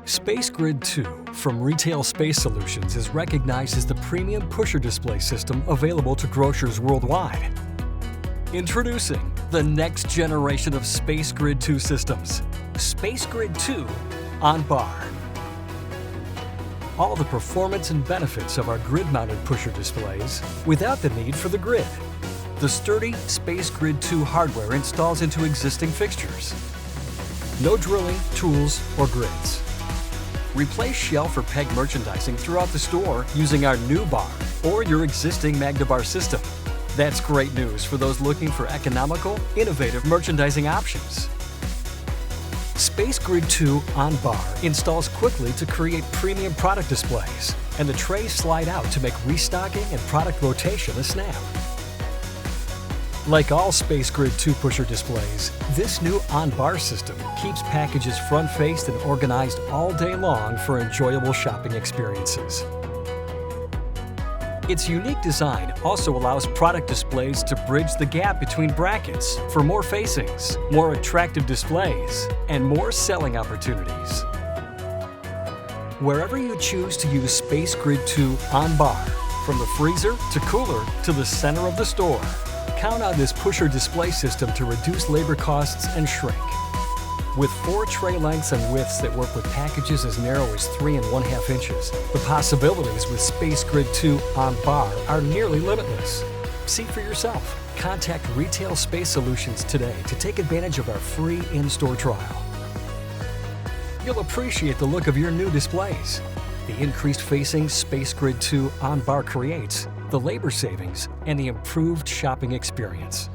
SpaceGrid II from Retail Space Solutions is recognized as the premium pusher display system available to grocers worldwide. Introducing the next generation of SpaceGrid II systems, SpaceGrid II On Bar. All the performance and benefits of our grid-mounted pusher displays without the need for the grid. The sturdy SpaceGrid II hardware installs into existing fixtures. No drilling, tools, or grids. Replace shelf or peg merchandising throughout the store using our new bar or your existing Magnabar system. That's great news for those looking for economical, innovative merchandising options. SpaceGrid II On Bar installs quickly to create premium product displays, and the trays slide out to make restocking and product rotation a snap. Like all SpaceGrid II pusher displays, this new On Bar system keeps packages front-faced and organized all day long for enjoyable shopping experiences. Its unique design also allows product displays to bridge the gap between brackets for more facings, more attractive displays, and more selling opportunities. Wherever you choose to use SpaceGrid II On Bar, from the freezer to cooler to the center of the store, count on this pusher display system to reduce labor costs and shrink. With 4 tray lengths and widths that work with packages as narrow as 3 1/2 inches, the possibilities with SpaceGrid II On Bar are nearly limitless. See for yourself. Contact Retail Space Solutions today to take advantage of our free in-store trial. You'll appreciate the look of your new displays, the increased facing SpaceGrid II On Bar creates, the labor savings, and the improved shopping experience.